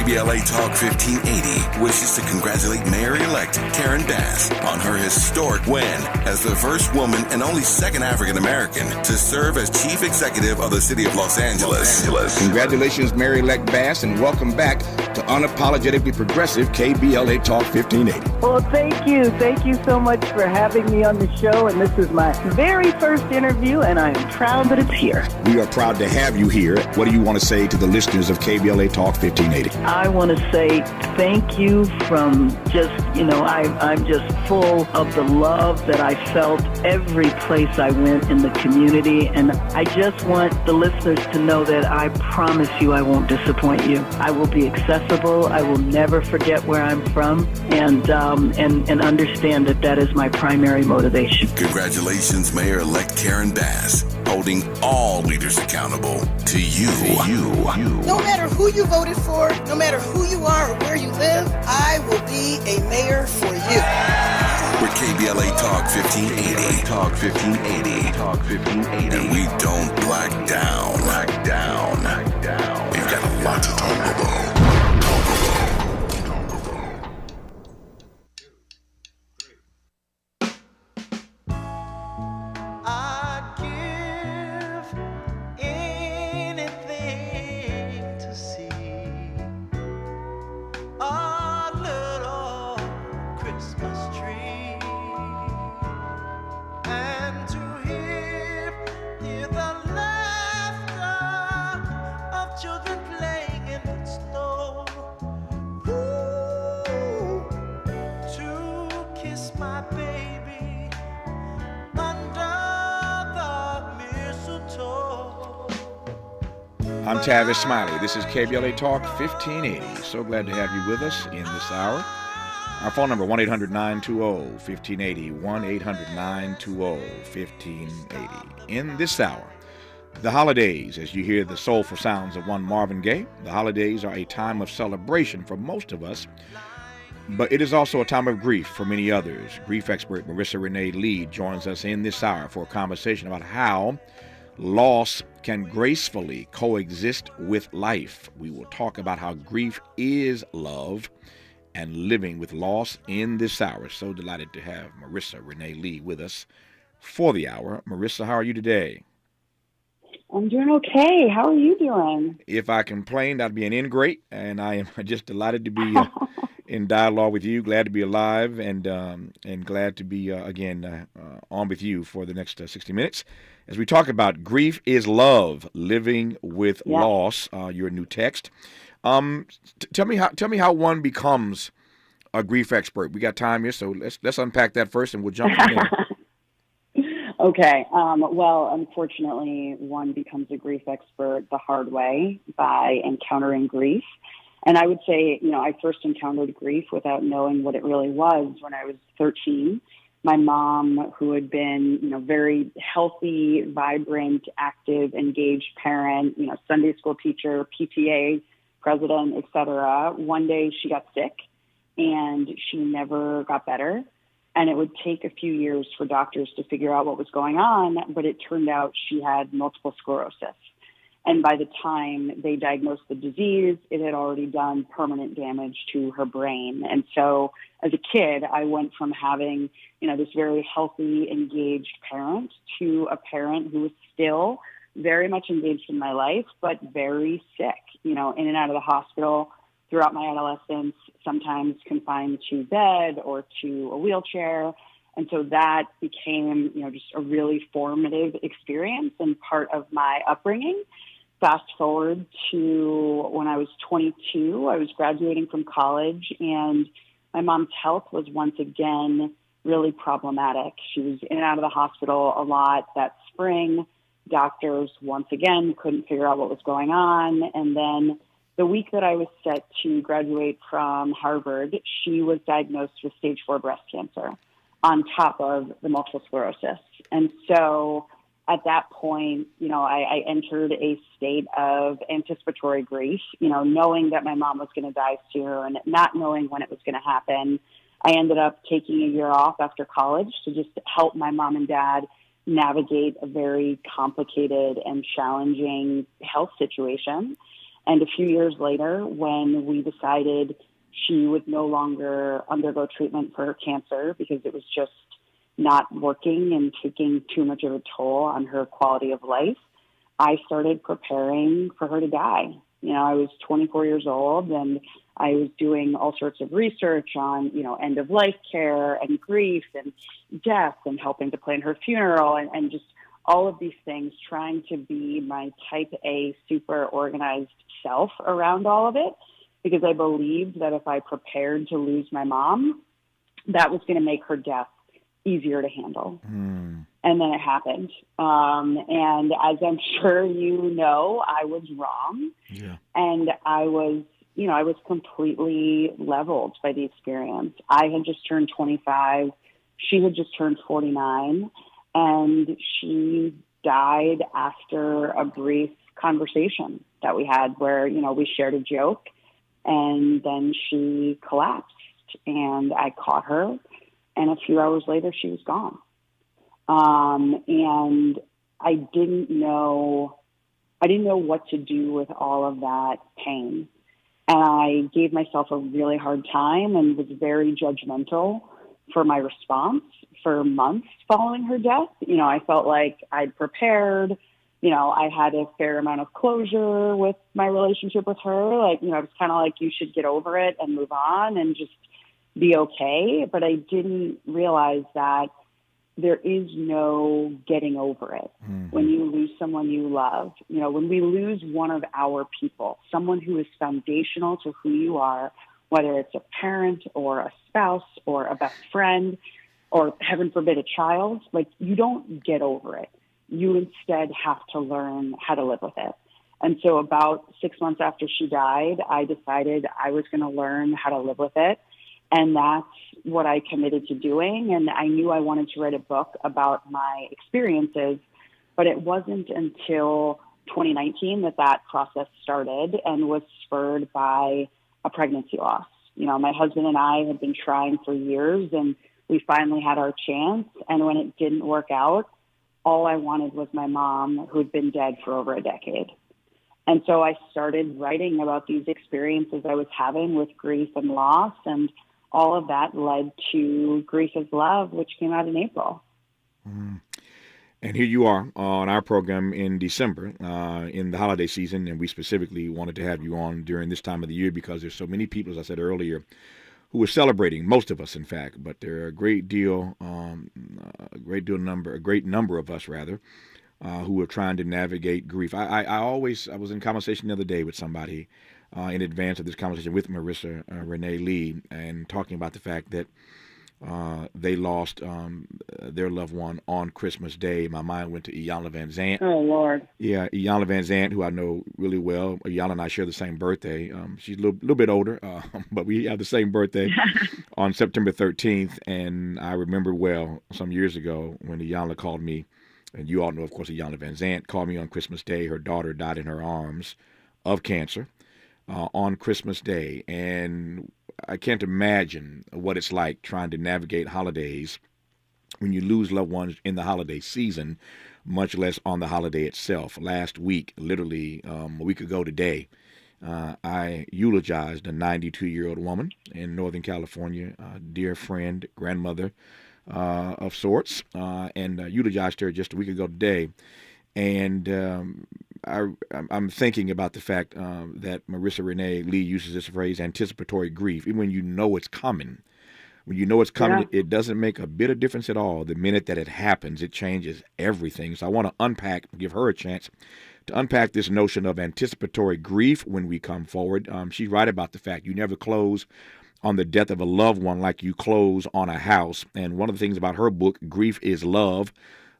KBLA Talk 1580 wishes to congratulate Mayor-elect Karen Bass on her historic win as the first woman and only second African-American to serve as Chief Executive of the City of Los Angeles. Congratulations, Mayor-elect Bass, and welcome back to Unapologetically Progressive KBLA Talk 1580. Well, thank you. Thank you so much for having me on the show, and this is my very first interview, and I am proud that it's here. We are proud to have you here. What do you want to say to the listeners of KBLA Talk 1580? I want to say thank you from just, I'm just full of the love that I felt every place I went in the community, and I just want the listeners to know that I promise you I won't disappoint you. I will be accessible. I will never forget where I'm from, and understand that is my primary motivation. Congratulations, Mayor-elect Karen Bass, holding all leaders accountable to you. No matter who you voted for, no matter who you are or where you live, I will be a mayor for you. We're KBLA Talk 1580. Talk 1580. Talk 1580. And we don't black down. We've got a lot to talk about. I'm Tavis, Smiley. This is KBLA Talk 1580. So glad to have you with us in this hour. Our phone number, 1-800-920-1580, 1-800-920-1580. In this hour, the holidays, as you hear the soulful sounds of one Marvin Gaye, the holidays are a time of celebration for most of us, but it is also a time of grief for many others. Grief expert Marissa Renee Lee joins us in this hour for a conversation about how loss can gracefully coexist with life. We will talk about how grief is love and living with loss in this hour. So delighted to have Marissa Renee Lee with us for the hour. Marissa, how are you today? I'm doing okay. How are you doing? If I complained, I'd be an ingrate, and I am just delighted to be in dialogue with you. Glad to be alive, and glad to be again on with you for the next 60 minutes as we talk about grief is love, living with loss. Your new text. Tell me how one becomes a grief expert. We got time here, so let's unpack that first, and we'll jump in there. Okay. Well, unfortunately, one becomes a grief expert the hard way by encountering grief. And I would say, I first encountered grief without knowing what it really was when I was 13. My mom, who had been, very healthy, vibrant, active, engaged parent, Sunday school teacher, PTA president, et cetera. One day she got sick and she never got better. And it would take a few years for doctors to figure out what was going on, but it turned out she had multiple sclerosis. And by the time they diagnosed the disease, it had already done permanent damage to her brain. And so as a kid, I went from having, this very healthy, engaged parent to a parent who was still very much engaged in my life, but very sick, in and out of the hospital throughout my adolescence, sometimes confined to bed or to a wheelchair. And so that became, just a really formative experience and part of my upbringing. Fast forward to when I was 22, I was graduating from college, and my mom's health was once again really problematic. She was in and out of the hospital a lot that spring. Doctors, once again, couldn't figure out what was going on. And then the week that I was set to graduate from Harvard, she was diagnosed with stage 4 breast cancer on top of the multiple sclerosis. And so at that point, I entered a state of anticipatory grief, knowing that my mom was going to die soon, not knowing when it was going to happen. I ended up taking a year off after college to just help my mom and dad navigate a very complicated and challenging health situation. And a few years later, when we decided she would no longer undergo treatment for her cancer because it was just not working and taking too much of a toll on her quality of life, I started preparing for her to die. I was 24 years old, and I was doing all sorts of research on, end of life care and grief and death and helping to plan her funeral and just all of these things, trying to be my type A super organized self around all of it, because I believed that if I prepared to lose my mom, that was going to make her death easier to handle. And then it happened. And as I'm sure you know, I was wrong. Yeah. And I was completely leveled by the experience. I had just turned 25. She had just turned 49. And she died after a brief conversation that we had where, we shared a joke, and then she collapsed, and I caught her, and a few hours later she was gone. And I didn't know what to do with all of that pain. And I gave myself a really hard time and was very judgmental for my response for months following her death. I felt like I'd prepared, I had a fair amount of closure with my relationship with her. I was kind of like, you should get over it and move on and just be okay. But I didn't realize that there is no getting over it. When you lose someone you love, when we lose one of our people, someone who is foundational to who you are, whether it's a parent or a spouse or a best friend or, heaven forbid, a child, you don't get over it. You instead have to learn how to live with it. And so about 6 months after she died, I decided I was going to learn how to live with it. And that's what I committed to doing. And I knew I wanted to write a book about my experiences, but it wasn't until 2019 that process started and was spurred by a pregnancy loss. My husband and I had been trying for years, and we finally had our chance. And when it didn't work out, all I wanted was my mom, who had been dead for over a decade. And so I started writing about these experiences I was having with grief and loss, and all of that led to Grief is Love, which came out in April. And here you are on our program in December, in the holiday season, and we specifically wanted to have you on during this time of the year because there's so many people, as I said earlier, who are celebrating, most of us, in fact, but there are a great number of us, rather, who are trying to navigate grief. I was in conversation the other day with somebody in advance of this conversation with Marissa Renee Lee, and talking about the fact that they lost their loved one on Christmas Day. My mind went to Iyanla Van Zant. Oh, Lord. Yeah, Iyanla Van Zant, who I know really well. Iyanla and I share the same birthday. She's a little bit older, but we have the same birthday on September 13th. And I remember well some years ago when Iyanla called me, and you all know, of course, Iyanla Van Zant called me on Christmas Day. Her daughter died in her arms of cancer on Christmas Day. And I can't imagine what it's like trying to navigate holidays when you lose loved ones in the holiday season, much less on the holiday itself. Last week, literally a week ago today, I eulogized a 92-year-old woman in Northern California, a dear friend, grandmother of sorts, and eulogized her just a week ago today. And I'm thinking about the fact that Marissa Renee Lee uses this phrase, anticipatory grief. Even when you know it's coming, yeah. It doesn't make a bit of difference at all. The minute that it happens, it changes everything. So I want to give her a chance to unpack this notion of anticipatory grief when we come forward. She's right about the fact you never close on the death of a loved one like you close on a house. And one of the things about her book, Grief is Love,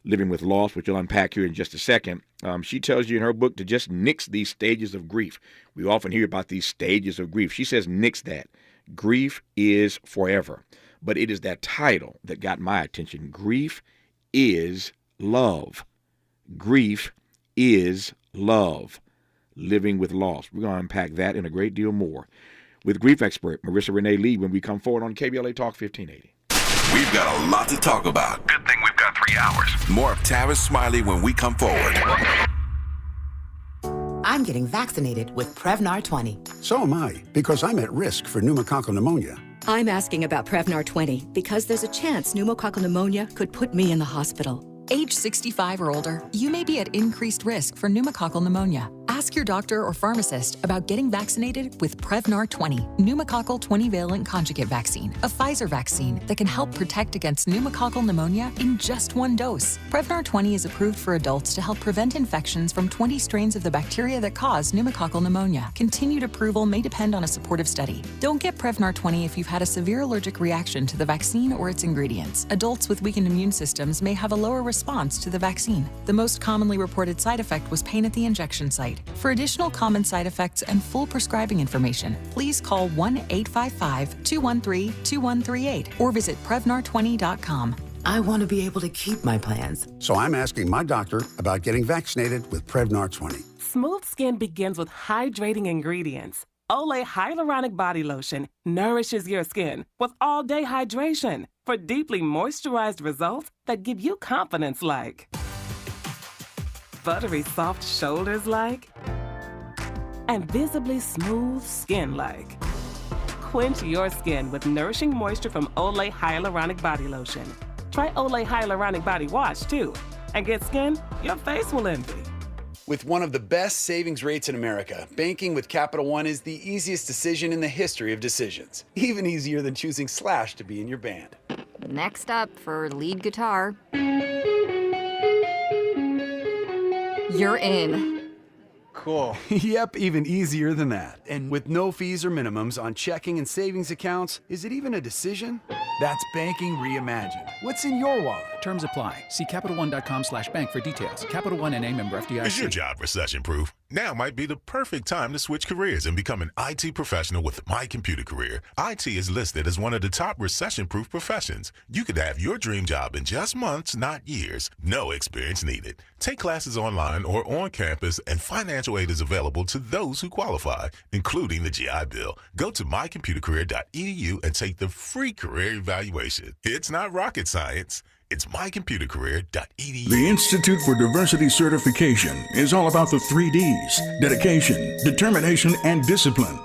Living with Loss, which you'll unpack here in just a second, she tells you in her book to just nix these stages of grief. We often hear about these stages of grief. She says nix that. Grief is forever. But it is that title that got my attention. Grief is love. Grief is love. Living with loss. We're going to unpack that and a great deal more with grief expert Marissa Renee Lee when we come forward on KBLA Talk 1580. We've got a lot to talk about. Good thing we've got 3 hours. More of Tavis Smiley when we come forward. I'm getting vaccinated with Prevnar 20. So am I, because I'm at risk for pneumococcal pneumonia. I'm asking about Prevnar 20 because there's a chance pneumococcal pneumonia could put me in the hospital. Age 65 or older, you may be at increased risk for pneumococcal pneumonia. Ask your doctor or pharmacist about getting vaccinated with Prevnar 20, pneumococcal 20-valent conjugate vaccine, a Pfizer vaccine that can help protect against pneumococcal pneumonia in just one dose. Prevnar 20 is approved for adults to help prevent infections from 20 strains of the bacteria that cause pneumococcal pneumonia. Continued approval may depend on a supportive study. Don't get Prevnar 20 if you've had a severe allergic reaction to the vaccine or its ingredients. Adults with weakened immune systems may have a lower response to the vaccine. The most commonly reported side effect was pain at the injection site. For additional common side effects and full prescribing information, please call 1-855-213-2138 or visit Prevnar20.com. I want to be able to keep my plans. So I'm asking my doctor about getting vaccinated with Prevnar 20. Smooth skin begins with hydrating ingredients. Olay Hyaluronic Body Lotion nourishes your skin with all-day hydration for deeply moisturized results that give you confidence like buttery soft shoulders like and visibly smooth skin like. Quench your skin with nourishing moisture from Olay Hyaluronic Body Lotion. Try Olay Hyaluronic Body Wash too and get skin your face will envy. With one of the best savings rates in America, banking with Capital One is the easiest decision in the history of decisions. Even easier than choosing Slash to be in your band. Next up for lead guitar. You're in. Cool. Yep, even easier than that. And with no fees or minimums on checking and savings accounts, is it even a decision? That's banking reimagined. What's in your wallet? Terms apply. See CapitalOne.com/bank for details. Capital One and a member FDIC. Is your job recession-proof? Now might be the perfect time to switch careers and become an IT professional with My Computer Career. IT is listed as one of the top recession-proof professions. You could have your dream job in just months, not years. No experience needed. Take classes online or on campus, and financial aid is available to those who qualify, including the GI Bill. Go to mycomputercareer.edu and take the free career evaluation. It's not rocket science. It's mycomputercareer.edu. The Institute for Diversity Certification is all about the 3 Ds: dedication, determination, and discipline.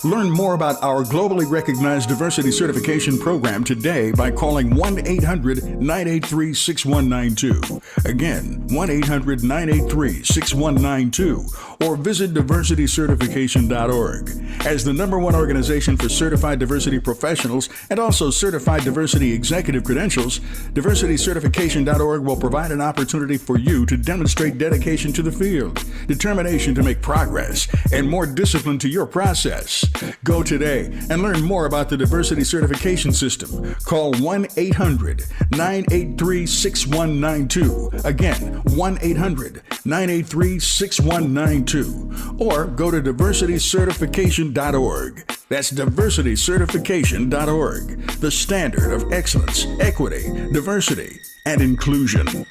Learn more about our globally recognized diversity certification program today by calling 1-800-983-6192. Again, 1-800-983-6192, or visit diversitycertification.org. As the #1 organization for certified diversity professionals and also certified diversity executive credentials, diversitycertification.org will provide an opportunity for you to demonstrate dedication to the field, determination to make progress, and more discipline to your process. Go today and learn more about the diversity certification system. Call 1-800-983-6192. Again, 1-800-983-6192. Or go to diversitycertification.org. That's diversitycertification.org. The standard of excellence, equity, diversity, and inclusion.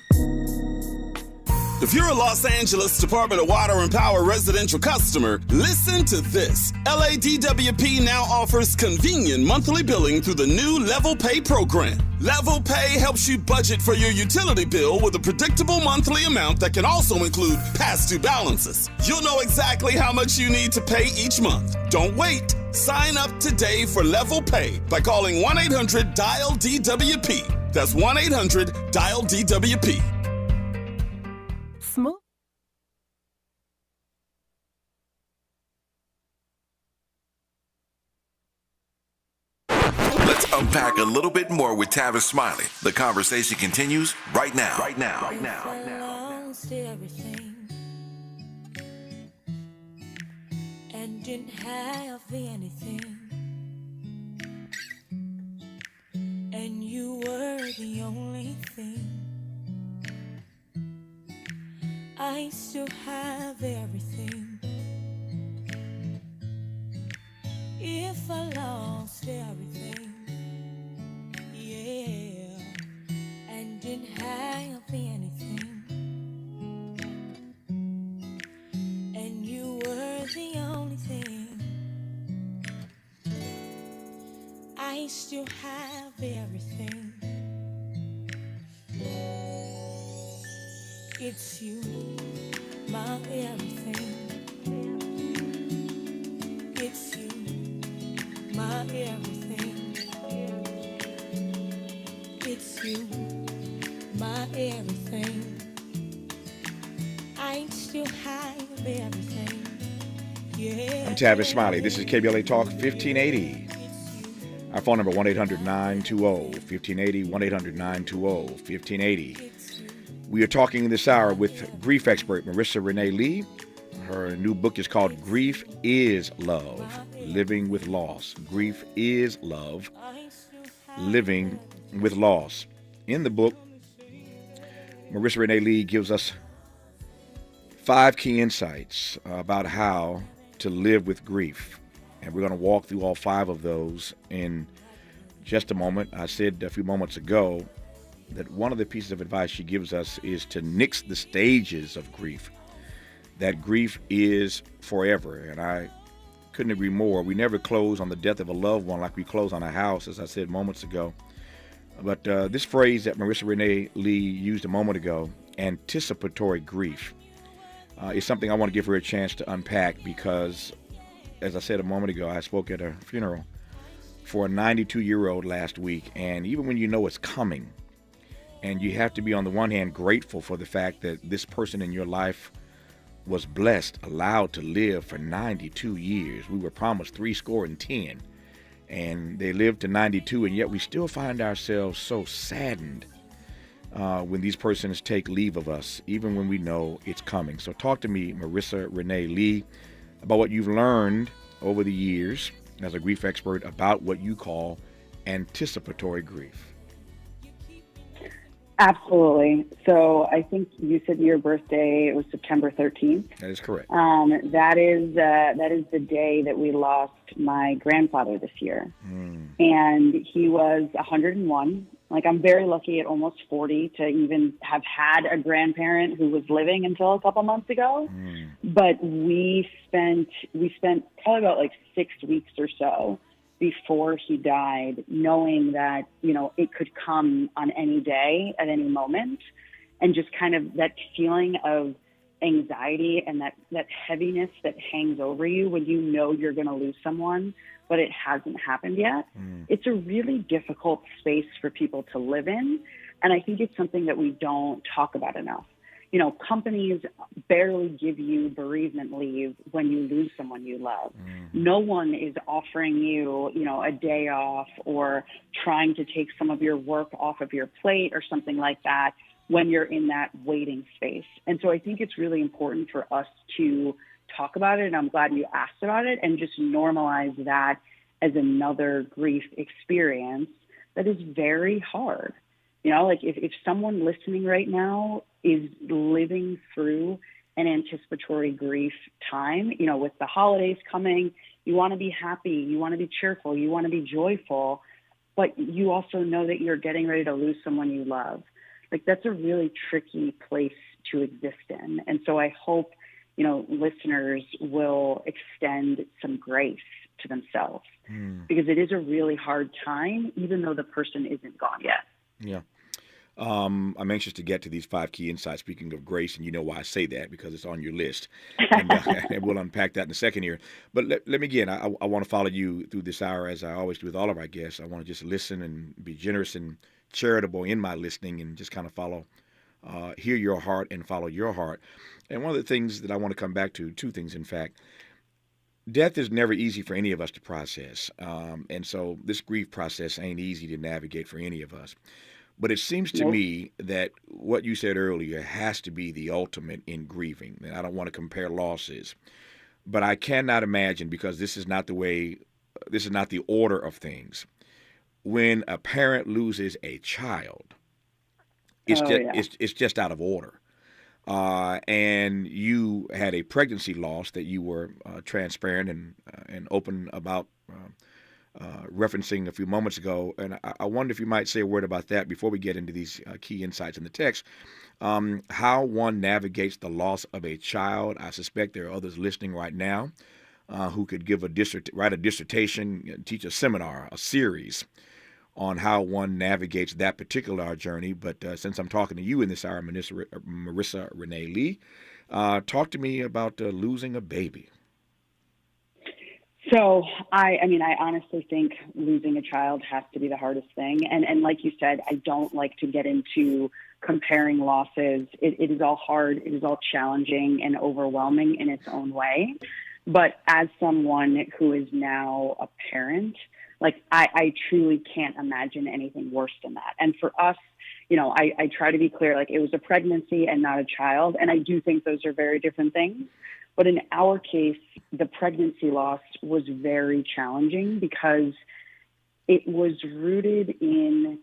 If you're a Los Angeles Department of Water and Power residential customer, listen to this. LADWP now offers convenient monthly billing through the new Level Pay program. Level Pay helps you budget for your utility bill with a predictable monthly amount that can also include past due balances. You'll know exactly how much you need to pay each month. Don't wait. Sign up today for Level Pay by calling 1-800-DIAL-DWP. That's 1-800-DIAL-DWP. Smooth. Let's unpack a little bit more with Tavis Smiley. The conversation continues right now. Right now. Right now. Right now. Lost everything and didn't have anything, and you were the only thing. I still have everything. If I lost everything, yeah, and didn't have anything, and you were the only thing, I still have everything. It's you, my everything. be everything. Yeah. I'm Tavis Smiley. This is KBLA Talk 1580. Our phone number 1-800-920-1580, 1-800-920-1580. We are talking this hour with grief expert Marissa Renee Lee. Her new book is called Grief is Love, Living with Loss. Grief is Love, Living with Loss. In the book, Marissa Renee Lee gives us 5 key insights about how to live with grief. And we're going to walk through all 5 of those in just a moment. I said a few moments ago that one of the pieces of advice she gives us is to nix the stages of grief. That grief is forever. And I couldn't agree more. We never close on the death of a loved one like we close on a house, as I said moments ago. But this phrase that Marissa Renee Lee used a moment ago, anticipatory grief, is something I want to give her a chance to unpack because, as I said a moment ago, I spoke at a funeral for a 92-year-old last week. And even when you know it's coming, and you have to be, on the one hand, grateful for the fact that this person in your life was blessed, allowed to live for 92 years. We were promised 70, and they lived to 92, and yet we still find ourselves so saddened when these persons take leave of us, even when we know it's coming. So talk to me, Marissa Renee Lee, about what you've learned over the years as a grief expert about what you call anticipatory grief. Absolutely. So I think you said your birthday was September 13th. That is correct. That is the day that we lost my grandfather this year. And he was 101. Like, I'm very lucky at almost 40 to even have had a grandparent who was living until a couple months ago. But we spent probably about like 6 weeks or so before he died, knowing that, it could come on any day at any moment. And just kind of that feeling of anxiety and that heaviness that hangs over you when you know you're going to lose someone, but it hasn't happened yet. It's a really difficult space for people to live in. And I think it's something that we don't talk about enough. Companies barely give you bereavement leave when you lose someone you love. No one is offering you, a day off or trying to take some of your work off of your plate or something like that when you're in that waiting space. And so I think it's really important for us to talk about it, and I'm glad you asked about it, and just normalize that as another grief experience that is very hard. If someone listening right now is living through an anticipatory grief time, with the holidays coming, you want to be happy, you want to be cheerful, you want to be joyful, but you also know that you're getting ready to lose someone you love. That's a really tricky place to exist in. And so I hope, listeners will extend some grace to themselves because it is a really hard time, even though the person isn't gone yet. Yeah. I'm anxious to get to these 5 key insights. Speaking of grace, and you know why I say that, because it's on your list. And we'll unpack that in a second here. But let me again, I want to follow you through this hour, as I always do with all of our guests. I want to just listen and be generous and charitable in my listening and just kind of hear your heart and follow your heart. And one of the things that I want to come back to, 2 things, in fact. Death is never easy for any of us to process. And so this grief process ain't easy to navigate for any of us. But it seems to me that what you said earlier has to be the ultimate in grieving. And I don't want to compare losses, but I cannot imagine, because this is not the order of things. When a parent loses a child, it's just out of order. And you had a pregnancy loss that you were transparent and open about, referencing a few moments ago. And I wonder if you might say a word about that before we get into these key insights in the text. How one navigates the loss of a child. I suspect there are others listening right now who could write a dissertation, teach a seminar, a series on how one navigates that particular journey. But since I'm talking to you in this hour, Marissa Renee Lee, talk to me about losing a baby. So I honestly think losing a child has to be the hardest thing. And like you said, I don't like to get into comparing losses. It is all hard. It is all challenging and overwhelming in its own way. But as someone who is now a parent, like I truly can't imagine anything worse than that. And for us, I try to be clear, like it was a pregnancy and not a child. And I do think those are very different things. But in our case, the pregnancy loss was very challenging because it was rooted in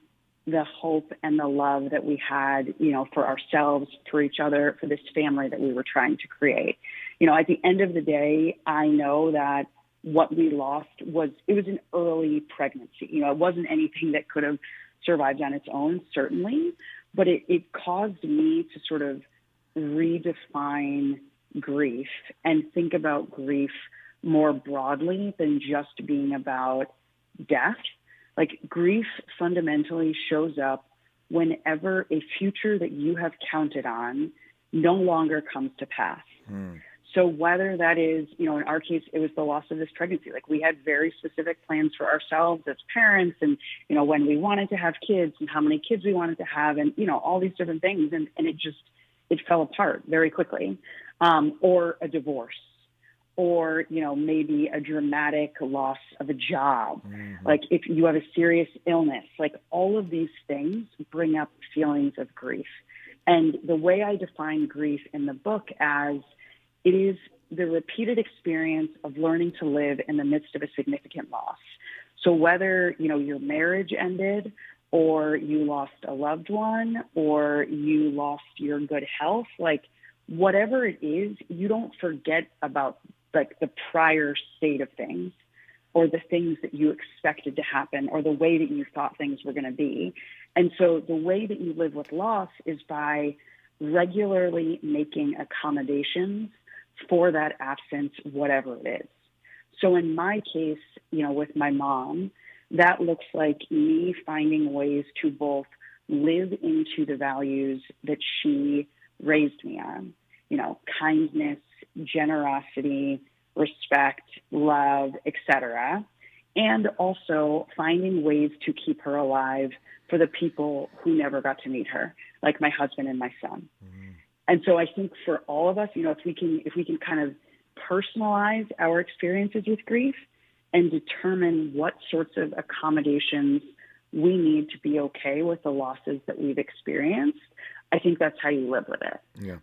the hope and the love that we had, for ourselves, for each other, for this family that we were trying to create. At the end of the day, I know that what we lost was an early pregnancy. It wasn't anything that could have survived on its own, certainly, but it caused me to sort of redefine grief and think about grief more broadly than just being about death. Like grief fundamentally shows up whenever a future that you have counted on no longer comes to pass. So whether that is, in our case, it was the loss of this pregnancy. Like we had very specific plans for ourselves as parents and, when we wanted to have kids and how many kids we wanted to have and, all these different things. And it fell apart very quickly. Or a divorce or, maybe a dramatic loss of a job. Like if you have a serious illness, like all of these things bring up feelings of grief. And the way I define grief in the book as it is the repeated experience of learning to live in the midst of a significant loss. So whether, your marriage ended or you lost a loved one or you lost your good health, like whatever it is, you don't forget about like the prior state of things or the things that you expected to happen or the way that you thought things were going to be. And so the way that you live with loss is by regularly making accommodations for that absence, whatever it is. So in my case, with my mom, that looks like me finding ways to both live into the values that she raised me on, kindness, generosity, respect, love, etc., and also finding ways to keep her alive for the people who never got to meet her, like my husband and my son. And so I think for all of us, if we can kind of personalize our experiences with grief and determine what sorts of accommodations we need to be okay with the losses that we've experienced, I think that's how you live with it. Yeah.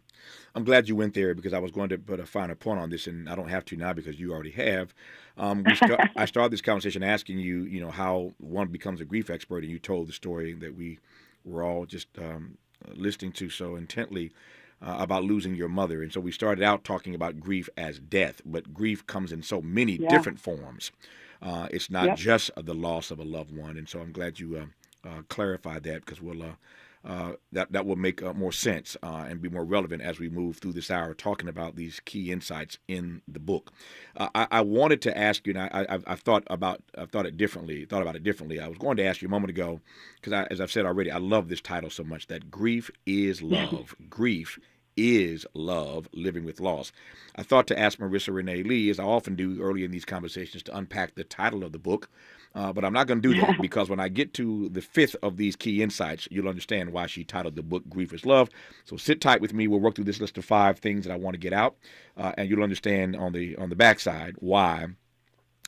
I'm glad you went there because I was going to put a finer point on this, and I don't have to now because you already have. I started this conversation asking you, how one becomes a grief expert, and you told the story that we were all just listening to so intently about losing your mother. And so we started out talking about grief as death, but grief comes in so many different forms. It's not just the loss of a loved one. And so I'm glad you clarified that because that will make more sense and be more relevant as we move through this hour talking about these key insights in the book. I wanted to ask you, and I've thought about it differently. I was going to ask you a moment ago because, as I've said already, I love this title so much, that grief is love. Grief is love, living with loss. I thought to ask Marissa Renee Lee, as I often do early in these conversations, to unpack the title of the book. But I'm not going to do that because when I get to the fifth of these key insights, you'll understand why she titled the book Grief is Love. So sit tight with me. We'll work through this list of 5 things that I want to get out, and you'll understand on the backside why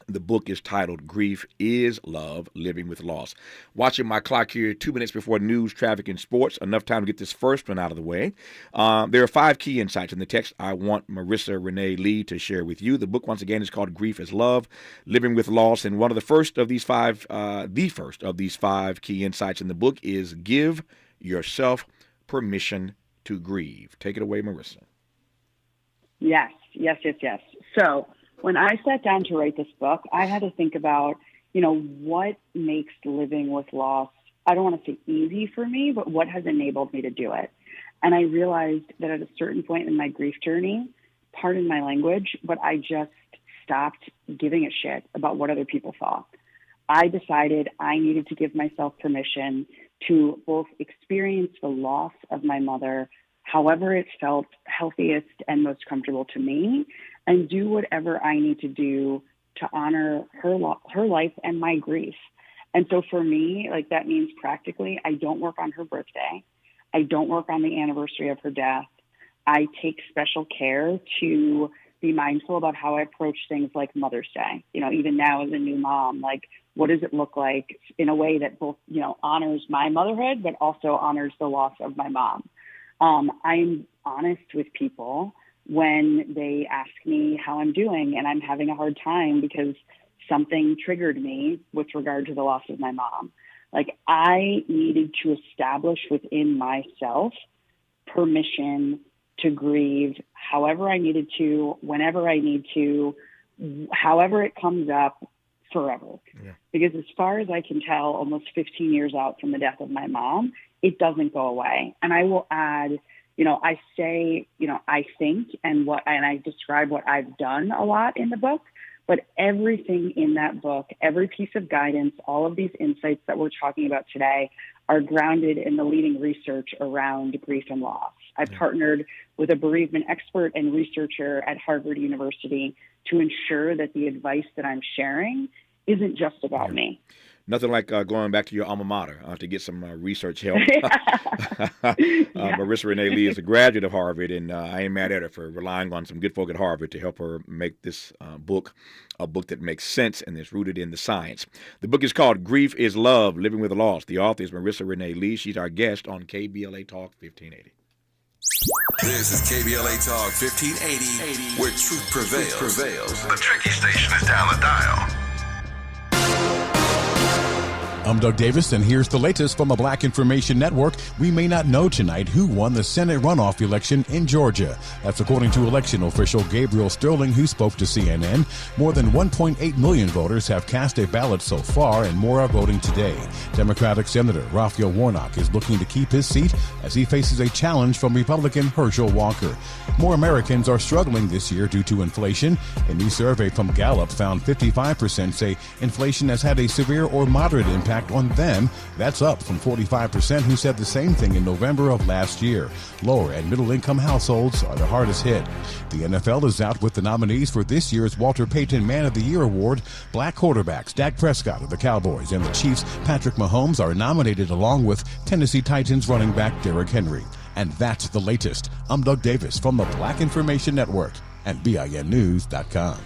the book is titled Grief is Love, Living with Loss. Watching my clock here, 2 minutes before news, traffic, and sports. Enough time to get this first one out of the way. There are 5 key insights in the text I want Marissa Renee Lee to share with you. The book, once again, is called Grief is Love, Living with Loss. And one of the first of these 5 key insights in the book is give yourself permission to grieve. Take it away, Marissa. Yes. So when I sat down to write this book, I had to think about, what makes living with loss, I don't want to say easy for me, but what has enabled me to do it. And I realized that at a certain point in my grief journey, pardon my language, but I just stopped giving a shit about what other people thought. I decided I needed to give myself permission to both experience the loss of my mother however it felt healthiest and most comfortable to me, and do whatever I need to do to honor her life and my grief. And so for me, that means practically, I don't work on her birthday. I don't work on the anniversary of her death. I take special care to be mindful about how I approach things like Mother's Day. Even now as a new mom, like, what does it look like in a way that both, honors my motherhood, but also honors the loss of my mom? I'm honest with people when they ask me how I'm doing and I'm having a hard time because something triggered me with regard to the loss of my mom. Like, I needed to establish within myself permission to grieve however I needed to, whenever I need to, however it comes up, forever. Yeah. Because as far as I can tell, almost 15 years out from the death of my mom, it doesn't go away. And I will add, I say, I think and I describe what I've done a lot in the book, but everything in that book, every piece of guidance, all of these insights that we're talking about today are grounded in the leading research around grief and loss. I partnered with a bereavement expert and researcher at Harvard University to ensure that the advice that I'm sharing isn't just about me. Nothing like going back to your alma mater to get some research help. Marissa Renee Lee is a graduate of Harvard, and I ain't mad at her for relying on some good folk at Harvard to help her make this book a book that makes sense and is rooted in the science. The book is called Grief is Love, Living with the Loss. The author is Marissa Renee Lee. She's our guest on KBLA Talk 1580. This is KBLA Talk 1580, where truth prevails. The tricky station is down the dial. I'm Doug Davis, and here's the latest from the Black Information Network. We may not know tonight who won the Senate runoff election in Georgia. That's according to election official Gabriel Sterling, who spoke to CNN. More than 1.8 million voters have cast a ballot so far, and more are voting today. Democratic Senator Raphael Warnock is looking to keep his seat as he faces a challenge from Republican Herschel Walker. More Americans are struggling this year due to inflation. A new survey from Gallup found 55% say inflation has had a severe or moderate impact on them. That's up from 45% who said the same thing in November of last year. Lower and middle income households are the hardest hit. The NFL is out with the nominees for this year's Walter Payton Man of the Year Award. Black quarterbacks Dak Prescott of the Cowboys and the Chiefs' Patrick Mahomes are nominated, along with Tennessee Titans running back Derrick Henry. And that's the latest. I'm Doug Davis from the Black Information Network and BINnews.com.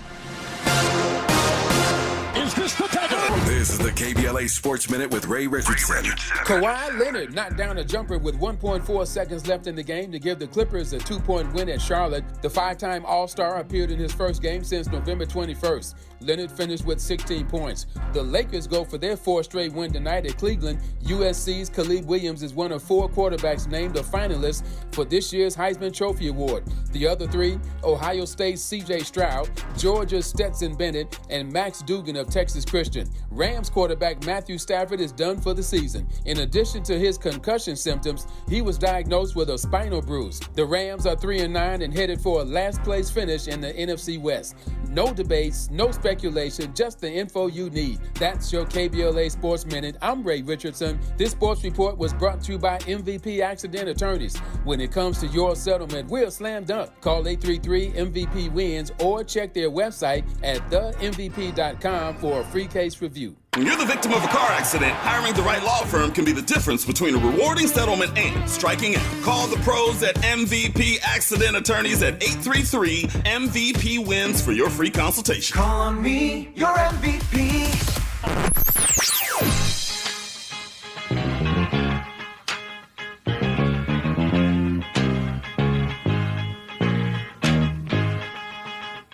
This is the KBLA Sports Minute with Ray Richardson. Kawhi Leonard knocked down a jumper with 1.4 seconds left in the game to give the Clippers a 2-point win at Charlotte. The five-time All-Star appeared in his first game since November 21st. Leonard finished with 16 points. The Lakers go for their fourth straight win tonight at Cleveland. USC's Khalid Williams is one of four quarterbacks named a finalist for this year's Heisman Trophy Award. The other three, Ohio State's C.J. Stroud, Georgia's Stetson Bennett, and Max Duggan of Texas Christian. Rams quarterback Matthew Stafford is done for the season. In addition to his concussion symptoms, he was diagnosed with a spinal bruise. The Rams are 3-9 and headed for a last-place finish in the NFC West. No debates, no speculation, just the info you need. That's your KBLA Sports Minute. I'm Ray Richardson. This sports report was brought to you by MVP Accident Attorneys. When it comes to your settlement, we're slam dunk. Call 833-MVP-WINS or check their website at themvp.com for a free case review. When you're the victim of a car accident, hiring the right law firm can be the difference between a rewarding settlement and striking out. Call the pros at MVP Accident Attorneys at 833-MVP-WINS for your free consultation. Call on me, your MVP.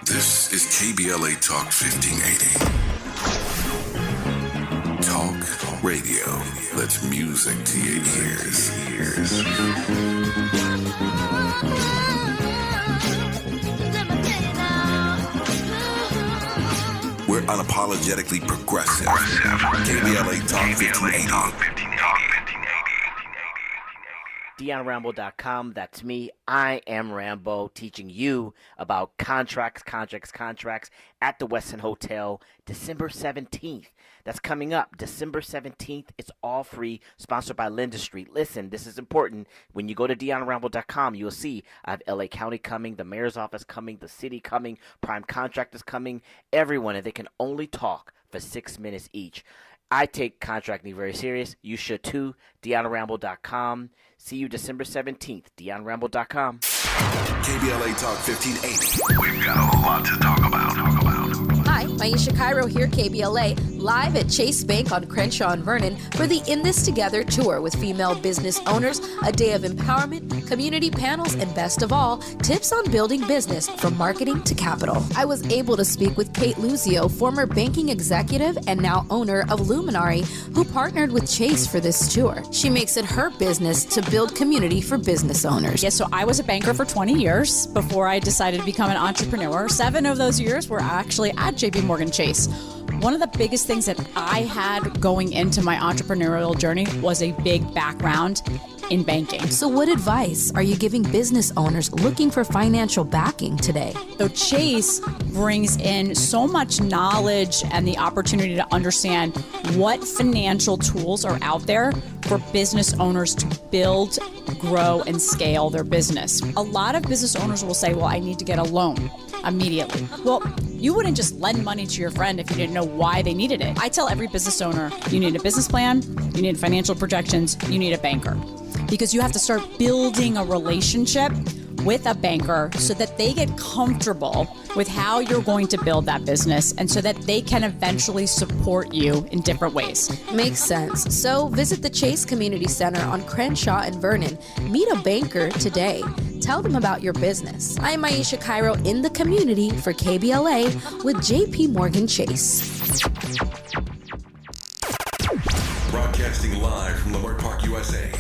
This is KBLA Talk 1580. Talk radio. That's music to your ears. We're unapologetically progressive. KBLA Talk 1580. DeonRambo.com, that's me. I am Rambo, teaching you about contracts at the Westin Hotel, December 17th. That's coming up, December 17th. It's all free, sponsored by Linda Street. Listen, this is important. When you go to DeonRambo.com, you'll see I have LA County coming, the mayor's office coming, the city coming, prime contractors coming, everyone, and they can only talk for 6 minutes each. I take contracting very serious. You should too. DeonRamble.com. See you December 17th. DeonRamble.com. KBLA Talk 1580. We've got a lot to talk about. Hi, Maisha Cairo here, KBLA, live at Chase Bank on Crenshaw and Vernon for the In This Together tour with female business owners, a day of empowerment, community panels, and best of all, tips on building business from marketing to capital. I was able to speak with Kate Luzio, former banking executive and now owner of Luminary, who partnered with Chase for this tour. She makes it her business to build community for business owners. Yeah, so I was a banker for 20 years before I decided to become an entrepreneur. 7 of those years were actually at JP Morgan Chase. One of the biggest things that I had going into my entrepreneurial journey was a big background in banking. So what advice are you giving business owners looking for financial backing today? So Chase brings in so much knowledge and the opportunity to understand what financial tools are out there for business owners to build, grow, and scale their business. A lot of business owners will say, well, I need to get a loan immediately. Well, you wouldn't just lend money to your friend if you didn't know why they needed it. I tell every business owner, you need a business plan, you need financial projections, you need a banker. Because you have to start building a relationship with a banker so that they get comfortable with how you're going to build that business and so that they can eventually support you in different ways. Makes sense. So visit the Chase Community Center on Crenshaw and Vernon. Meet a banker today. Tell them about your business. I'm Maisha Cairo in the community for KBLA with JP Morgan Chase. Broadcasting live from Leimert Park, USA.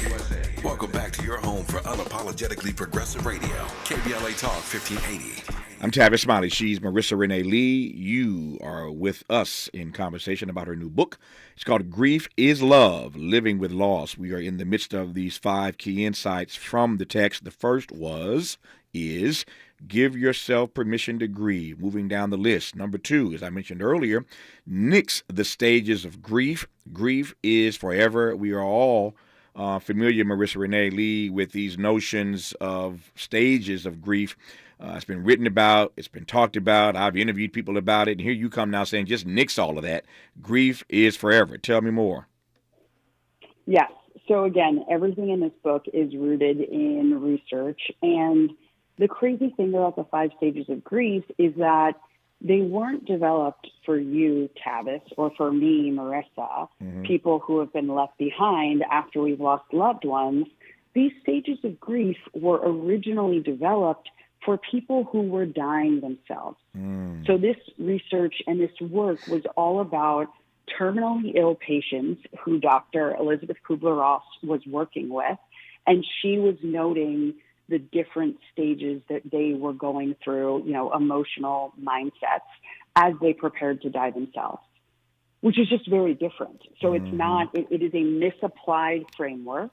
Welcome back to your home for unapologetically progressive radio, KBLA Talk 1580. I'm Tavis Smiley. She's Marissa Renee Lee. You are with us in conversation about her new book. It's called Grief is Love, Living with Loss. We are in the midst of these 5 key insights from the text. The first is give yourself permission to grieve. Moving down the list. Number 2, as I mentioned earlier, nix the stages of grief. Grief is forever. We are all familiar, Marissa Renee Lee, with these notions of stages of grief. It's been written about. It's been talked about. I've interviewed people about it. And here you come now saying just nix all of that. Grief is forever. Tell me more. Yes. So again, everything in this book is rooted in research. And the crazy thing about the 5 stages of grief is that they weren't developed for you, Tavis, or for me, Marissa, people who have been left behind after we've lost loved ones. These stages of grief were originally developed for people who were dying themselves. So this research and this work was all about terminally ill patients who Dr. Elizabeth Kubler-Ross was working with, and she was noting the different stages that they were going through, emotional mindsets as they prepared to die themselves, which is just very different. So it's not, it is a misapplied framework.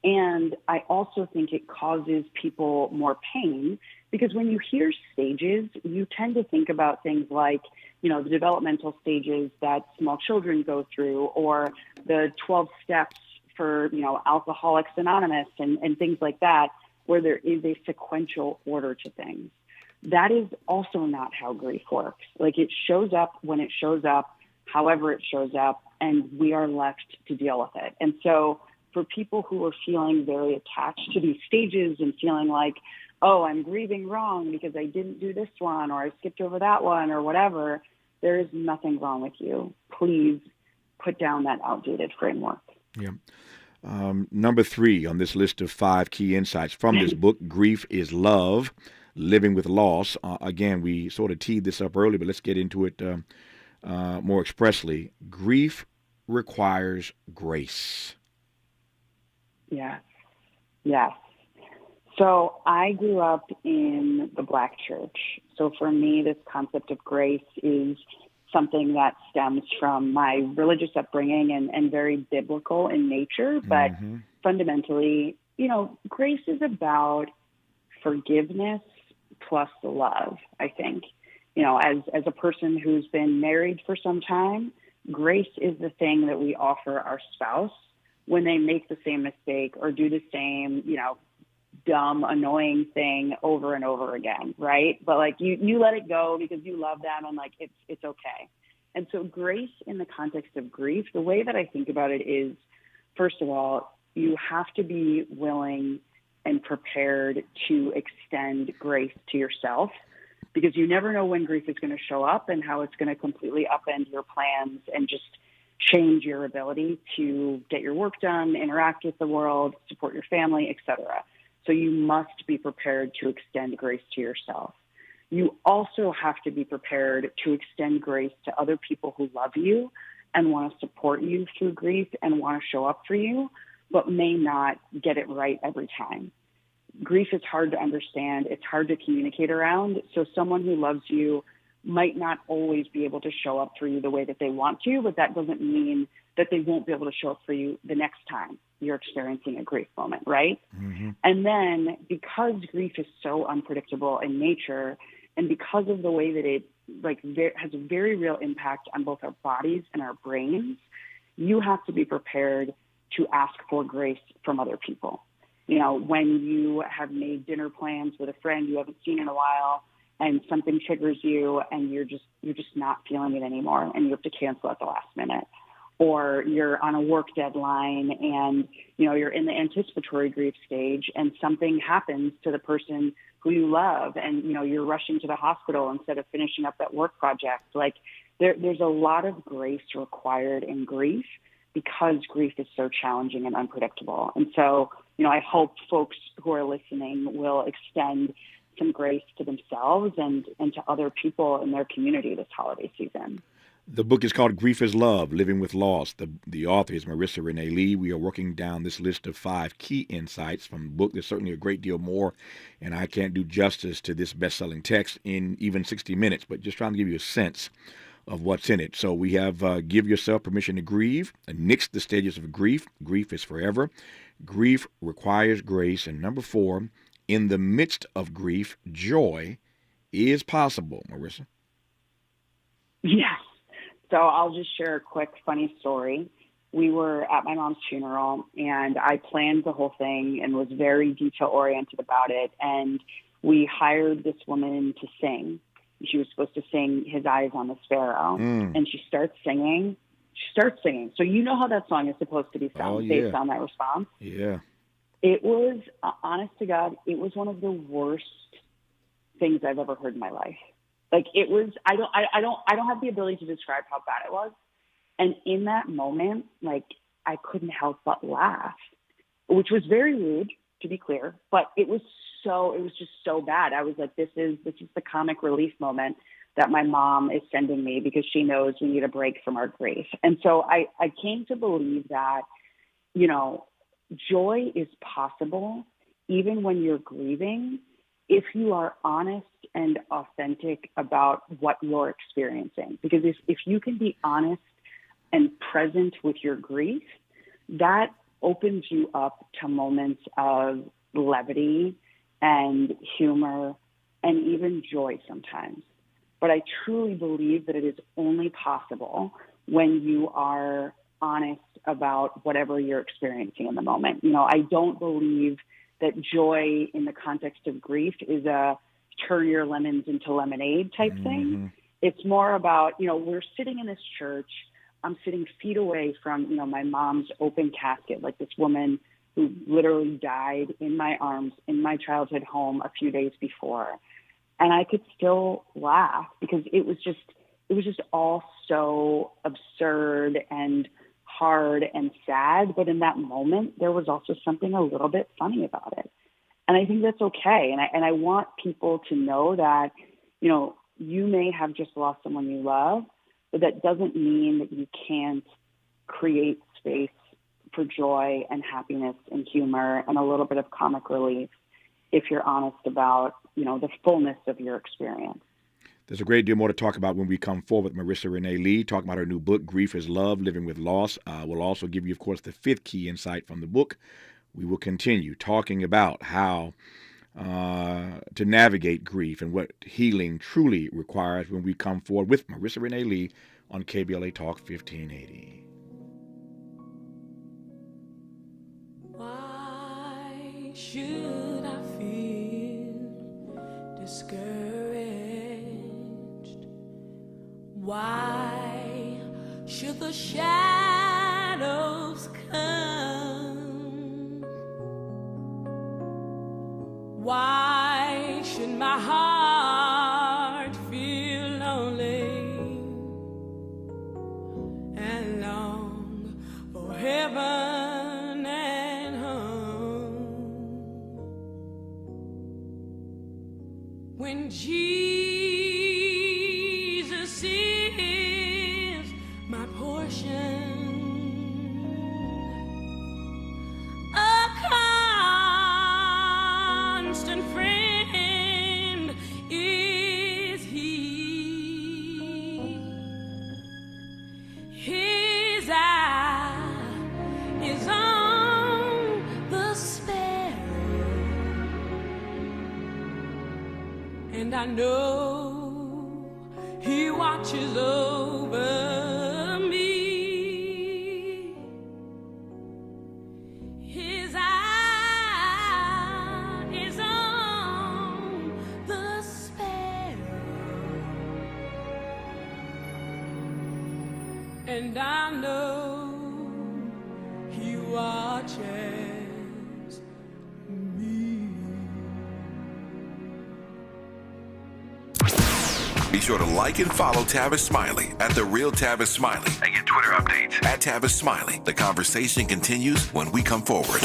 And I also think it causes people more pain because when you hear stages, you tend to think about things like, the developmental stages that small children go through or the 12 steps for, Alcoholics Anonymous and things like that, where there is a sequential order to things. That is also not how grief works. Like it shows up when it shows up, however it shows up, and we are left to deal with it. And so for people who are feeling very attached to these stages and feeling like, oh, I'm grieving wrong because I didn't do this one or I skipped over that one or whatever, there is nothing wrong with you. Please put down that outdated framework. Yeah. Number 3 on this list of 5 key insights from this book, Grief is Love, Living with Loss. Again, we sort of teed this up early, but let's get into it more expressly. Grief requires grace. Yes. So I grew up in the Black church. So for me, this concept of grace is something that stems from my religious upbringing and very biblical in nature. But fundamentally, grace is about forgiveness plus the love, I think. As a person who's been married for some time, grace is the thing that we offer our spouse when they make the same mistake or do the same, dumb, annoying thing over and over again, right? But you let it go because you love them and it's okay. And so grace in the context of grief, the way that I think about it is, first of all, you have to be willing and prepared to extend grace to yourself, because you never know when grief is going to show up and how it's going to completely upend your plans and just change your ability to get your work done, interact with the world, support your family, etc. So you must be prepared to extend grace to yourself. You also have to be prepared to extend grace to other people who love you and want to support you through grief and want to show up for you, but may not get it right every time. Grief is hard to understand. It's hard to communicate around. So someone who loves you might not always be able to show up for you the way that they want to, but that doesn't mean that they won't be able to show up for you the next time you're experiencing a grief moment, right? Mm-hmm. And then because grief is so unpredictable in nature, and because of the way that it has a very real impact on both our bodies and our brains, you have to be prepared to ask for grace from other people. You know, when you have made dinner plans with a friend you haven't seen in a while and something triggers you and you're just not feeling it anymore and you have to cancel at the last minute. Or you're on a work deadline and, you know, you're in the anticipatory grief stage and something happens to the person who you love and, you know, you're rushing to the hospital instead of finishing up that work project. Like there's a lot of grace required in grief because grief is so challenging and unpredictable. And so, you know, I hope folks who are listening will extend some grace to themselves and to other people in their community this holiday season. The book is called Grief is Love, Living with Loss. The author is Marissa Renee Lee. We are working down this list of 5 key insights from the book. There's certainly a great deal more, and I can't do justice to this best-selling text in even 60 minutes, but just trying to give you a sense of what's in it. So we have Give Yourself Permission to Grieve, Nix the Stages of Grief. Grief is forever. Grief requires grace. And number 4, in the midst of grief, joy is possible. Marissa? Yes. So I'll just share a quick funny story. We were at my mom's funeral, and I planned the whole thing and was very detail-oriented about it. And we hired this woman to sing. She was supposed to sing His Eyes on the Sparrow. And she starts singing. So you know how that song is supposed to be sung based on that response? Yeah. It was, honest to God, it was one of the worst things I've ever heard in my life. Like it was, I don't have the ability to describe how bad it was. And in that moment, like I couldn't help but laugh, which was very rude, to be clear, but it was just so bad. I was like, this is the comic relief moment that my mom is sending me because she knows we need a break from our grief. And so I came to believe that, you know, joy is possible even when you're grieving if you are honest and authentic about what you're experiencing. Because if you can be honest and present with your grief, that opens you up to moments of levity and humor and even joy sometimes. But I truly believe that it is only possible when you are honest about whatever you're experiencing in the moment. You know, I don't believe that joy in the context of grief is a turn your lemons into lemonade type thing. It's more about, you know, we're sitting in this church. I'm sitting feet away from, you know, my mom's open casket, like this woman who literally died in my arms in my childhood home a few days before. And I could still laugh because it was just all so absurd and hard and sad. But in that moment, there was also something a little bit funny about it. And I think that's okay. And I want people to know that, you know, you may have just lost someone you love, but that doesn't mean that you can't create space for joy and happiness and humor and a little bit of comic relief if you're honest about, you know, the fullness of your experience. There's a great deal more to talk about when we come forward with Marissa Renee Lee, talking about her new book, Grief is Love, Living with Loss. We'll also give you, of course, the 5th key insight from the book. We will continue talking about how to navigate grief and what healing truly requires when we come forward with Marissa Renee Lee on KBLA Talk 1580. Why should I feel discouraged? Why should the shadows come? Why should my heart feel lonely and long for heaven and home? When Jesus is my portion, a constant friend is he. His eye is on the sparrow, and I know he watches over me. His eye is on the sparrow, and I know he watches me. Be sure to like and follow Tavis Smiley at The Real Tavis Smiley and get Twitter updates at Tavis Smiley. The conversation continues when we come forward.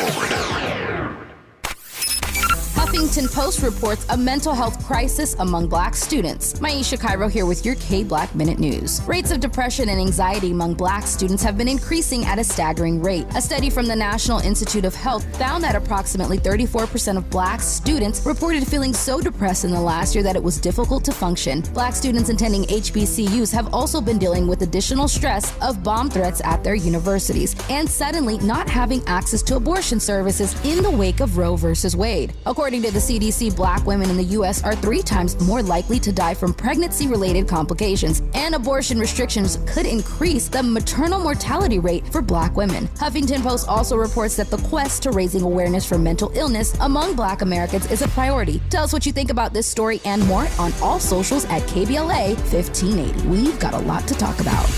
Huffington Post reports a mental health crisis among Black students. Maisha Cairo here with your K-Black Minute News. Rates of depression and anxiety among Black students have been increasing at a staggering rate. A study from the National Institute of Health found that approximately 34% of Black students reported feeling so depressed in the last year that it was difficult to function. Black students attending HBCUs have also been dealing with additional stress of bomb threats at their universities and suddenly not having access to abortion services in the wake of Roe v. Wade. According to the CDC, Black women in the U.S. are 3 times more likely to die from pregnancy-related complications, and abortion restrictions could increase the maternal mortality rate for Black women. Huffington Post also reports that the quest to raising awareness for mental illness among Black Americans is a priority. Tell us what you think about this story and more on all socials at KBLA 1580. We've got a lot to talk about.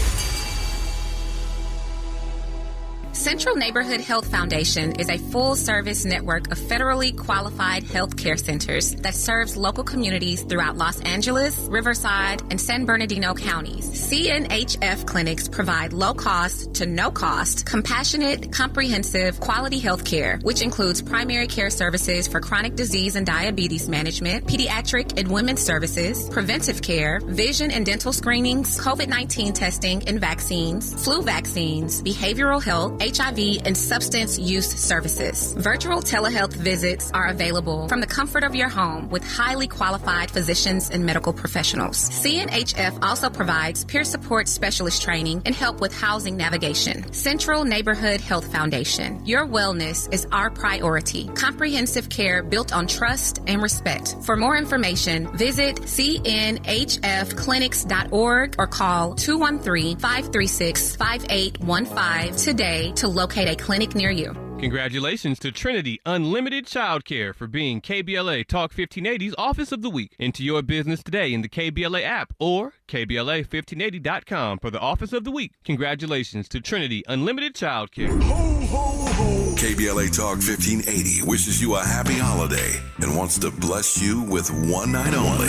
Central Neighborhood Health Foundation is a full-service network of federally qualified health care centers that serves local communities throughout Los Angeles, Riverside, and San Bernardino counties. CNHF clinics provide low-cost to no-cost, compassionate, comprehensive, quality health care, which includes primary care services for chronic disease and diabetes management, pediatric and women's services, preventive care, vision and dental screenings, COVID-19 testing and vaccines, flu vaccines, behavioral health, HIV, and substance use services. Virtual telehealth visits are available from the comfort of your home with highly qualified physicians and medical professionals. CNHF also provides peer support specialist training and help with housing navigation. Central Neighborhood Health Foundation. Your wellness is our priority. Comprehensive care built on trust and respect. For more information, visit cnhfclinics.org or call 213-536-5815 today to locate a clinic near you. Congratulations to Trinity Unlimited Childcare for being KBLA Talk 1580's Office of the Week. Into your business today in the KBLA app or KBLA1580.com for the Office of the Week. Congratulations to Trinity Unlimited Childcare. Ho, ho, ho. KBLA Talk 1580 wishes you a happy holiday and wants to bless you with one night only.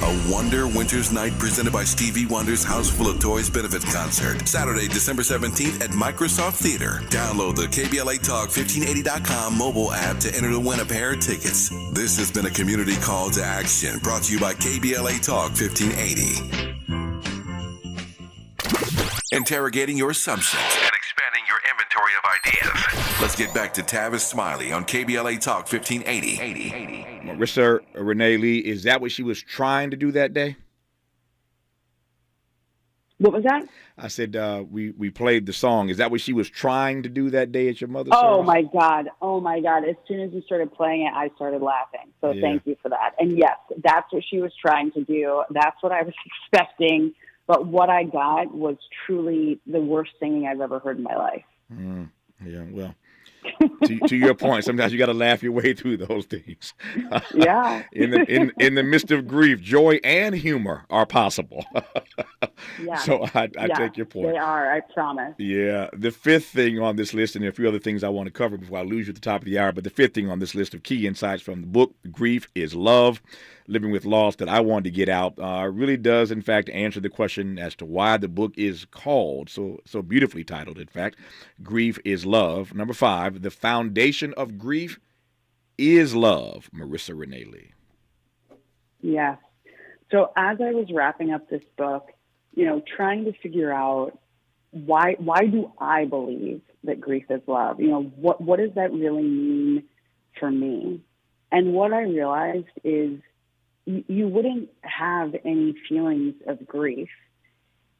A Wonder Winter's Night presented by Stevie Wonder's House Full of Toys benefit concert. Saturday, December 17th at Microsoft Theater. Download the KBLA Talk 1580.com mobile app to enter to win a pair of tickets. This has been a community call to action brought to you by KBLA Talk 1580. Interrogating your assumptions and expanding your inventory of ideas. Let's get back to Tavis Smiley on KBLA Talk 1580. Marissa Renee Lee, is that what she was trying to do that day? What was that? I said we played the song. Is that what she was trying to do that day at your mother's Oh, service? my God. Oh, my God. As soon as you started playing it, I started laughing. So Thank you for that. And, yes, that's what she was trying to do. That's what I was expecting. But what I got was truly the worst singing I've ever heard in my life. Yeah, well, to your point, sometimes you got to laugh your way through those things. Yeah. In the midst of grief, joy and humor are possible. Yeah. So I take your point. They are, I promise. Yeah. The fifth thing on this list, and there are a few other things I want to cover before I lose you at the top of the hour, but the fifth thing on this list of key insights from the book, Grief is Love, Living with Loss, that I wanted to get out, really does, in fact, answer the question as to why the book is called, so beautifully titled, in fact, Grief is Love. Number 5, the foundation of grief is love, Marissa Renee Lee. Yes. So as I was wrapping up this book, trying to figure out why do I believe that grief is love? What does that really mean for me? And what I realized is you wouldn't have any feelings of grief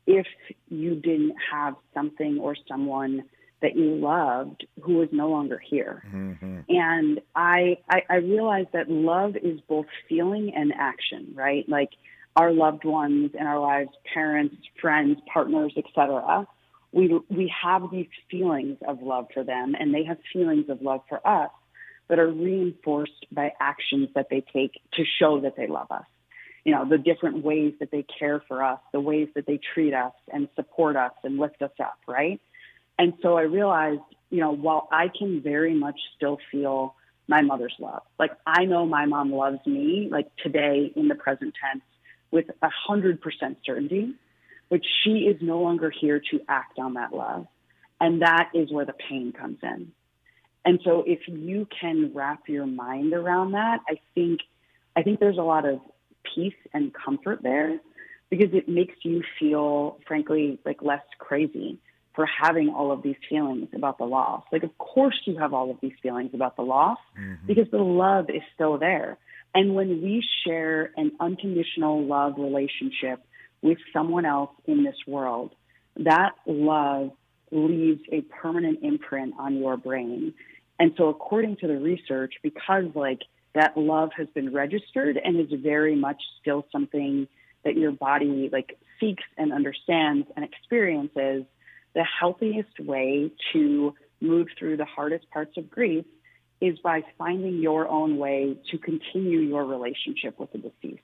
if you didn't have something or someone that you loved who is no longer here. Mm-hmm. And I realized that love is both feeling and action, right? Like our loved ones in our lives, parents, friends, partners, etc. We have these feelings of love for them, and they have feelings of love for us that are reinforced by actions that they take to show that they love us. The different ways that they care for us, the ways that they treat us and support us and lift us up, right? And so I realized, while I can very much still feel my mother's love, like I know my mom loves me, like today in the present tense, with 100% certainty, but she is no longer here to act on that love. And that is where the pain comes in. And so if you can wrap your mind around that, I think there's a lot of peace and comfort there, because it makes you feel, frankly, like less crazy for having all of these feelings about the loss. Like, of course you have all of these feelings about the loss, because the love is still there. And when we share an unconditional love relationship with someone else in this world, that love leaves a permanent imprint on your brain. And so according to the research, because that love has been registered and is very much still something that your body seeks and understands and experiences, the healthiest way to move through the hardest parts of grief is by finding your own way to continue your relationship with the deceased.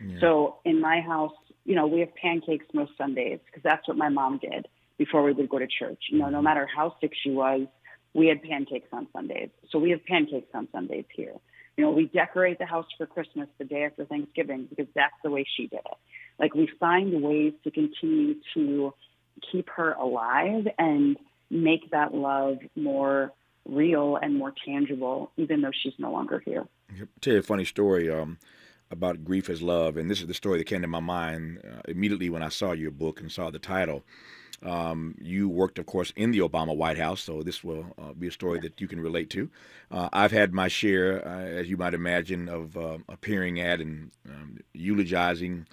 Yeah. So in my house, we have pancakes most Sundays because that's what my mom did before we would go to church. No matter how sick she was, we had pancakes on Sundays. So we have pancakes on Sundays here. We decorate the house for Christmas the day after Thanksgiving because that's the way she did it. We find ways to continue to keep her alive and make that love more real and more tangible, even though she's no longer here. I'll tell you a funny story about Grief is Love, and this is the story that came to my mind immediately when I saw your book and saw the title. You worked, of course, in the Obama White House, so this will be a story that you can relate to. I've had my share, as you might imagine, of appearing at and eulogizing,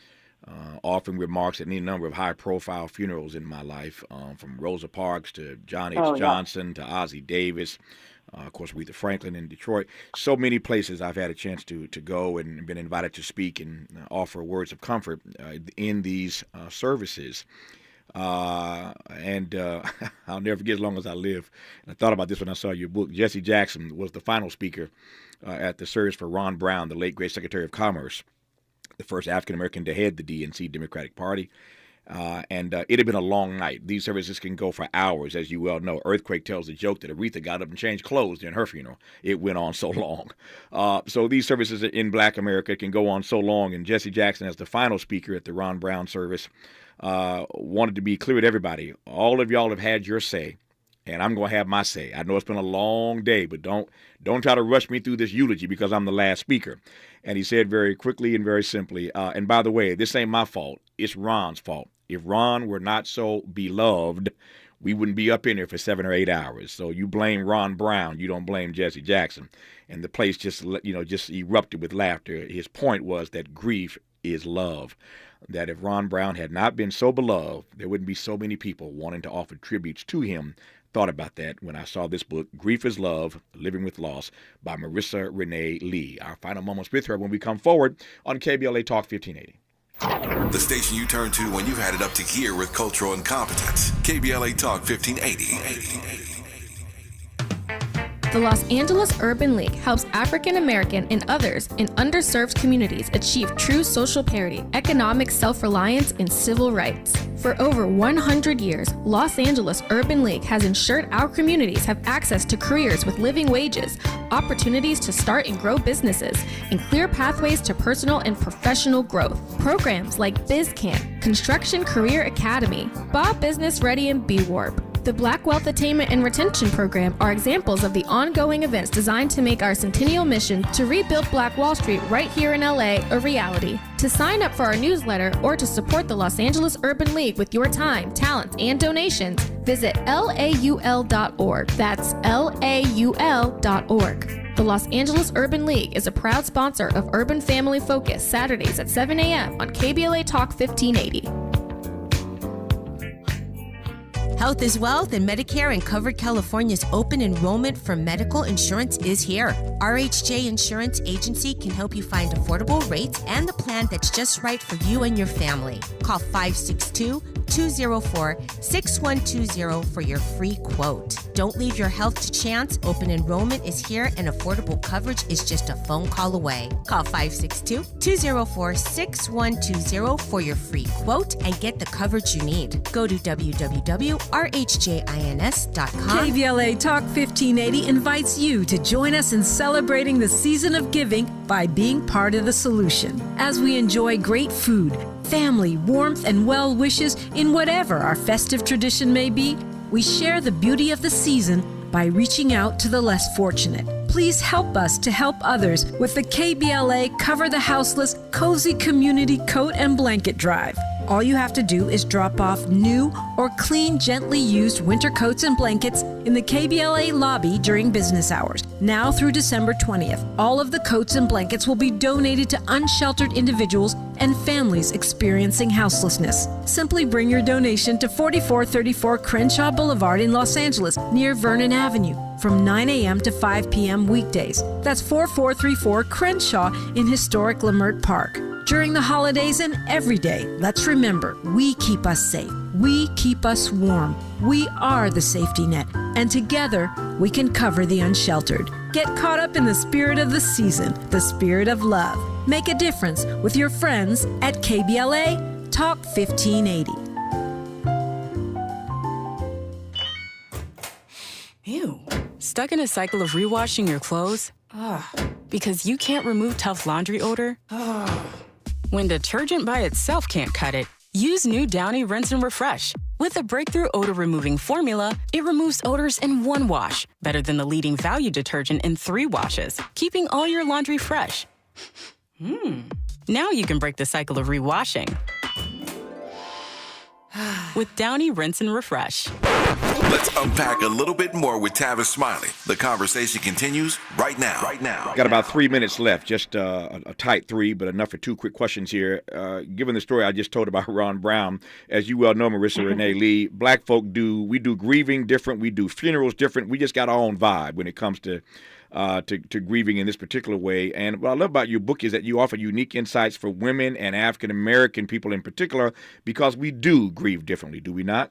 offering remarks at any number of high-profile funerals in my life, from Rosa Parks to John H. Johnson to Ozzie Davis, of course, Aretha Franklin in Detroit. So many places I've had a chance to go and been invited to speak and offer words of comfort in these services. And I'll never forget as long as I live. And I thought about this when I saw your book. Jesse Jackson was the final speaker at the service for Ron Brown, the late great Secretary of Commerce, the first African-American to head the DNC Democratic Party. And it had been a long night. These services can go for hours, as you well know. Earthquake tells the joke that Aretha got up and changed clothes during her funeral. It went on so long. So these services in Black America can go on so long. And Jesse Jackson, as the final speaker at the Ron Brown service, wanted to be clear with everybody. All of y'all have had your say, and I'm going to have my say. I know it's been a long day, but don't try to rush me through this eulogy because I'm the last speaker. And he said very quickly and very simply, and by the way, this ain't my fault. It's Ron's fault. If Ron were not so beloved, we wouldn't be up in here for 7 or 8 hours. So you blame Ron Brown. You don't blame Jesse Jackson. And the place just erupted with laughter. His point was that grief is love. That if Ron Brown had not been so beloved, there wouldn't be so many people wanting to offer tributes to him. Thought about that when I saw this book, Grief is Love, Living with Loss, by Marissa Renee Lee. Our final moments with her when we come forward on KBLA Talk 1580. The station you turn to when you've had it up to gear with cultural incompetence. KBLA Talk 1580. The Los Angeles Urban League helps African American and others in underserved communities achieve true social parity, economic self-reliance, and civil rights. For over 100 years, Los Angeles Urban League has ensured our communities have access to careers with living wages, opportunities to start and grow businesses, and clear pathways to personal and professional growth. Programs like BizCamp, Construction Career Academy, Bob Business Ready, and B-Warp. The Black Wealth Attainment and Retention Program are examples of the ongoing events designed to make our centennial mission to rebuild Black Wall Street right here in LA a reality. To sign up for our newsletter or to support the Los Angeles Urban League with your time, talents, and donations, visit laul.org. That's laul.org. The Los Angeles Urban League is a proud sponsor of Urban Family Focus Saturdays at 7 a.m. on KBLA Talk 1580. Health is Wealth and Medicare and Covered California's open enrollment for medical insurance is here. RHJ Insurance Agency can help you find affordable rates and the plan that's just right for you and your family. Call 562-204-6120 for your free quote. Don't leave your health to chance. Open enrollment is here and affordable coverage is just a phone call away. Call 562-204-6120 for your free quote and get the coverage you need. Go to www.rhjins.com. KBLA Talk 1580 invites you to join us in celebrating the season of giving by being part of the solution. As we enjoy great food, family, warmth, and well wishes in whatever our festive tradition may be, we share the beauty of the season by reaching out to the less fortunate. Please help us to help others with the KBLA Cover the Houseless Cozy Community Coat and Blanket Drive. All you have to do is drop off new or clean, gently used winter coats and blankets in the KBLA lobby during business hours. Now through December 20th, all of the coats and blankets will be donated to unsheltered individuals and families experiencing houselessness. Simply bring your donation to 4434 Crenshaw Boulevard in Los Angeles, near Vernon Avenue, from 9 a.m. to 5 p.m. weekdays. That's 4434 Crenshaw in historic Leimert Park. During the holidays and every day, let's remember, we keep us safe. We keep us warm. We are the safety net. And together, we can cover the unsheltered. Get caught up in the spirit of the season, the spirit of love. Make a difference with your friends at KBLA Talk 1580. Ew. Stuck in a cycle of rewashing your clothes? Ugh. Because you can't remove tough laundry odor? Ugh. When detergent by itself can't cut it, use new Downy Rinse and Refresh. With a breakthrough odor-removing formula, it removes odors in one wash, better than the leading value detergent in 3 washes, keeping all your laundry fresh. Now you can break the cycle of rewashing with Downy Rinse and Refresh. Let's unpack a little bit more with Tavis Smiley. The conversation continues right now. Got about 3 minutes left, just a tight 3, but enough for 2 quick questions here. Given the story I just told about Ron Brown, as you well know, Marissa Renee Lee, black folk we do grieving different, we do funerals different. We just got our own vibe when it comes to grieving in this particular way. And what I love about your book is that you offer unique insights for women and African American people in particular, because we do grieve differently, do we not?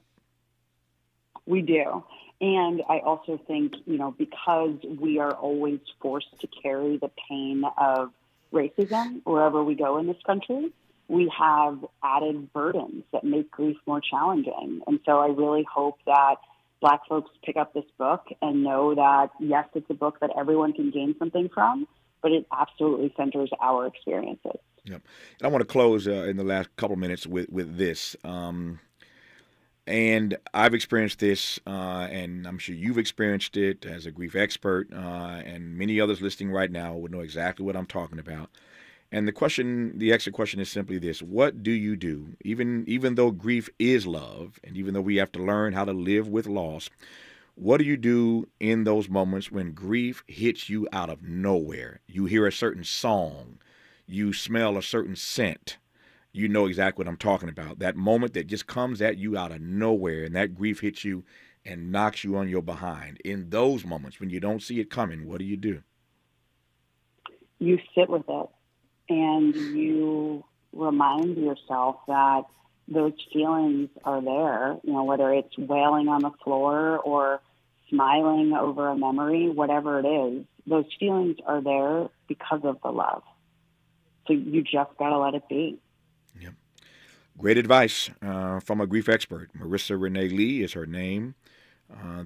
We do. And I also think, because we are always forced to carry the pain of racism wherever we go in this country, we have added burdens that make grief more challenging. And so I really hope that Black folks pick up this book and know that, yes, it's a book that everyone can gain something from, but it absolutely centers our experiences. Yep. And I want to close in the last couple minutes with this. And I've experienced this, and I'm sure you've experienced it as a grief expert, and many others listening right now would know exactly what I'm talking about. And the exit question is simply this: what do you do, even though grief is love, and even though we have to learn how to live with loss, what do you do in those moments when grief hits you out of nowhere? You hear a certain song, you smell a certain scent. You know exactly what I'm talking about. That moment that just comes at you out of nowhere, and that grief hits you and knocks you on your behind. In those moments when you don't see it coming, what do? You sit with it, and you remind yourself that those feelings are there, whether it's wailing on the floor or smiling over a memory, whatever it is, those feelings are there because of the love. So you just got to let it be. Yep. Great advice from a grief expert. Marissa Renee Lee is her name.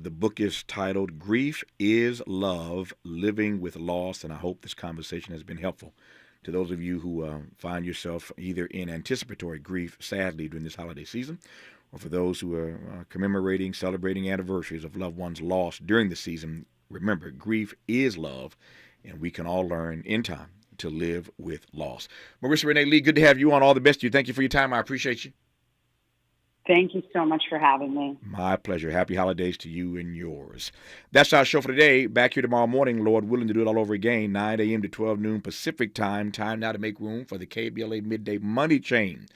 The book is titled Grief is Love, Living with Loss, and I hope this conversation has been helpful to those of you who find yourself either in anticipatory grief, sadly, during this holiday season, or for those who are commemorating, celebrating anniversaries of loved ones lost during the season. Remember, grief is love, and we can all learn in time to live with loss. Marissa Renee Lee, good to have you on. All the best to you. Thank you for your time. I appreciate you. Thank you so much for having me. My pleasure. Happy holidays to you and yours. That's our show for today. Back here tomorrow morning, Lord willing, to do it all over again, 9 a.m. to 12 noon Pacific time. Time now to make room for the KBLA Midday Money Chain.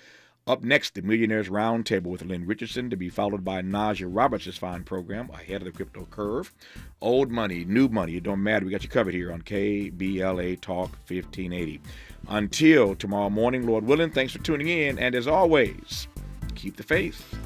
Up next, the Millionaires Roundtable with Lynn Richardson, to be followed by Naja Roberts' fine program, Ahead of the Crypto Curve. Old money, new money, it don't matter. We got you covered here on KBLA Talk 1580. Until tomorrow morning, Lord willing, thanks for tuning in. And as always, keep the faith.